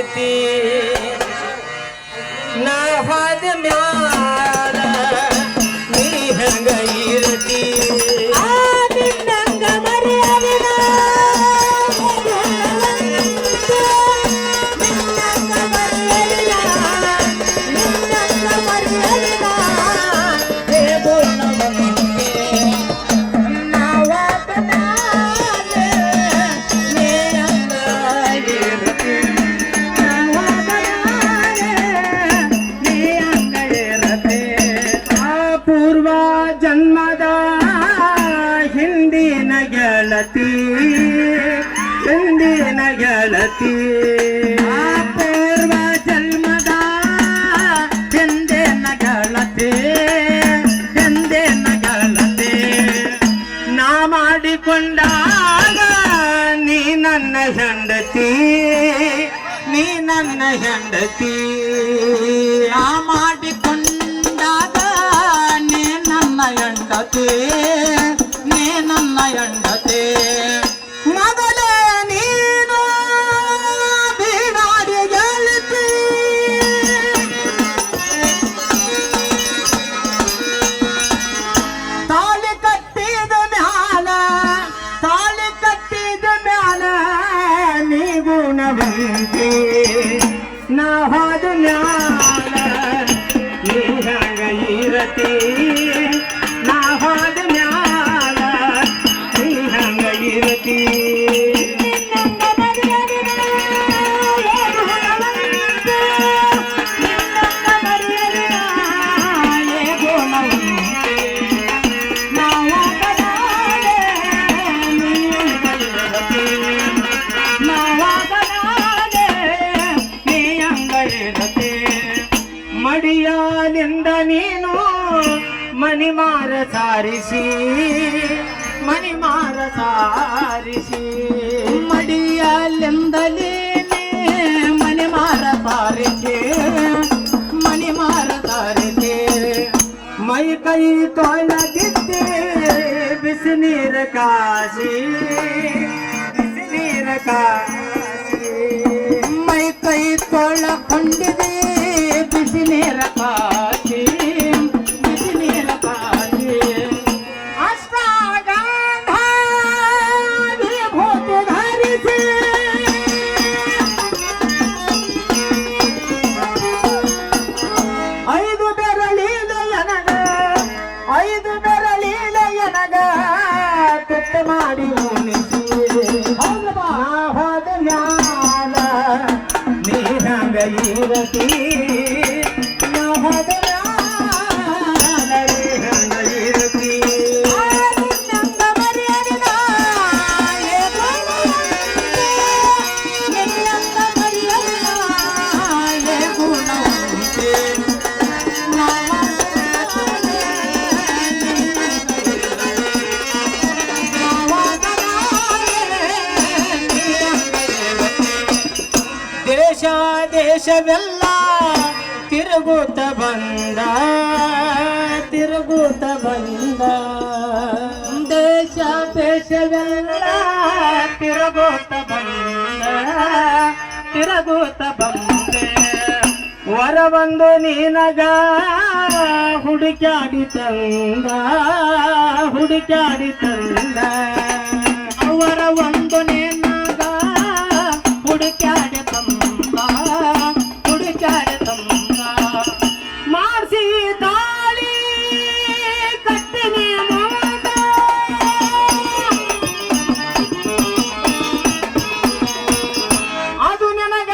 ಇರ್ತಿ ನಾವಾದ ಮ್ಯಾಲ ನೀ ಹಂಗ ಇರ್ತಿ ಜನ್ಮದ ಹಿಂದಿನ ಗೆಳತಿ ಹಿಂದಿನ ಗೆಳತಿ ಪೂರ್ವ ಜನ್ಮದ ಹಿಂದಿನ ಗೆಳತಿ ಹಿಂದಿನ ಗೆಳತಿ ನಾ ಮಾಡಿಕೊಂಡಾಗ ನೀ ನನ್ನ ಹೆಂಡತಿ ನೀ ನನ್ನ ಹೆಂಡತಿ ನಾ ಮಾಡಿಕೊಂಡಾಗ ಹೆಂಡತಿ ನೀ ನನ್ನ ಹೆಂಡತಿ ಮೊದಲೇ ನೀನು ಬೀಡಾಡಿ ಗೆಳತಿ ತಾಳಿ ಕಟ್ಟಿದ ಮ್ಯಾಲ ನೀ ಗುಣವಂತಿ ನಾ ಹೋದ ಮ್ಯಾಲ ನೀ ಹಂಗ ಇರತಿ ನಾವಾದ ಮ್ಯಾಲ ನೀ ಹಂಗ ಇರತಿ ಮಡಿಯಾಲಿಂದ ನೀನು ಮಣಿಮಾರ ಸಾರಿಸಿ ಮಣಿಮಾರ ಸಾರಿಸಿ ಮಡಿಯಲೆಂದಲೇ ಮಣಿಮಾರ ಸಾರಿಸಿ ಮಣಿಮಾರ ಸಾರಿಸಿ ಮೈ ಕೈ ತೊಳೆದಿದ್ದೆ ಬಿಸಿ ನೀರ ಕಾಸಿ ಬಿಸಿನೀರ ಕಾಸಿ ಮೈ ಕೈ ತೊಳಕೊಂಡಿದೆ ಬಿಸಿ ನೀರ ಕಾಸಿ ಮಾಡಿ ಉಣಿಸಿ ನಾವಾದ ಮ್ಯಾಲ ನೀ ಹಂಗ ಇರತಿ ನಾವಾದ ಮ್ಯಾಲ ನೀ ಹಂಗ ಇರತಿ ದೇಶ ದೇಶವೆಲ್ಲ ತಿರುಗುತ್ತ ಬಂದ ದೇಶ ದೇಶವೆಲ್ಲ ತಿರುಗುತ್ತ ಬಂದೆ ವರವೊಂದು ನಿನಗ ಹುಡುಕ್ಯಾಡಿ ತಂದ ಅವರ ಒಂದು ನಿನಗ ಹುಡುಕ್ಯಾಡಿ ತಂದ ಮಾಡಿಸಿ ತಾಳಿ ಕಟ್ಟಿನಿ ಮಾತ ಅದು ನಿನಗ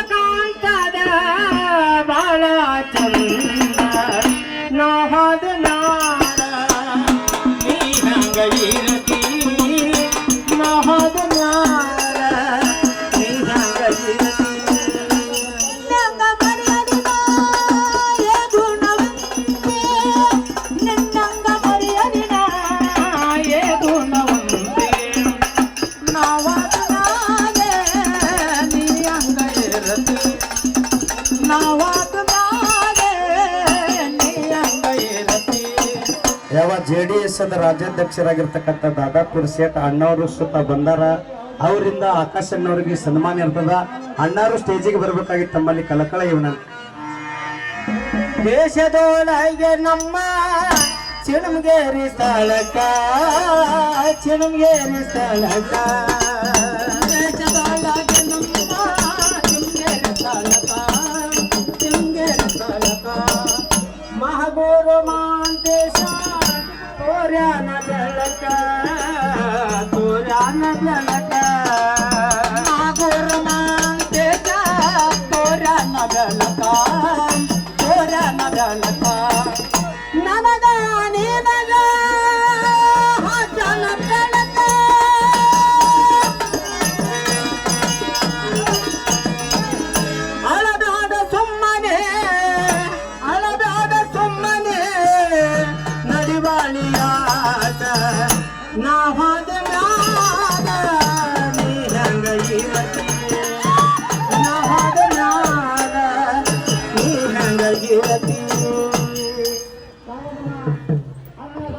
ಕಾಣ್ತದ ಬಾಳ ಚಂದ ನಾವಾದ ನಾಡ ನೀ ಹಂಗ ಇರತಿ ನಾವಾದ ನಾಡ ನೀ ಹಂಗ ಇರತಿ ಯಾವ JDS ರಾಜ್ಯಾಧ್ಯಕ್ಷರಾಗಿರ್ತಕ್ಕಂಥ ದಾದಾಪುರ ಸೇಠ್ ಅಣ್ಣವರು ಸುತ್ತ ಬಂದಾರ. ಅವರಿಂದ ಆಕಾಶ್ ಅಣ್ಣವ್ರಿಗೆ ಸನ್ಮಾನ ಇರ್ತದ. ಅಣ್ಣಾರು ಸ್ಟೇಜಿಗೆ ಬರ್ಬೇಕಾಗಿತ್ತು ತಮ್ಮಲ್ಲಿ ಕಲಕಳ ಇವನ. ದೇಶದೊಳಗೆ ನಮ್ಮ ಚಿಣಮಗೇರಿ ಸ್ಥಳಕ್ಕ ಚಿಣಮಗೇರಿ ಸ್ಥಳಕ್ಕ ದೇಶದೊಳಗೆ ನಮ್ಮ ಚಿಣಮಗೇರಿ ಸ್ಥಳಕ್ಕ ಚಿಣಮಗೇರಿ ಸ್ಥಳಕ್ಕ ಮಹಾಗುರು ಮಾಂತೇಶ ತೋರ್ಯಾನ ಬೆಳಕ ತೋರ್ಯಾನ ಬೆಳಕ ಮಹಾಗುರು ಮಾಂತೇಶ ತೋರ್ಯಾನ ಬೆಳಕ ತೋರ್ಯಾನ ಬೆಳಕ ನನಗ ನಿನಗ ಹಸನ ಬೆಳಕ ಅಳದಾದ ಸುಮ್ಮನೆ ಅಳದಾದ ಸುಮ್ಮನೆ ನಡಿವಾಳಿಯಾಟ ನಾ ಹೋದ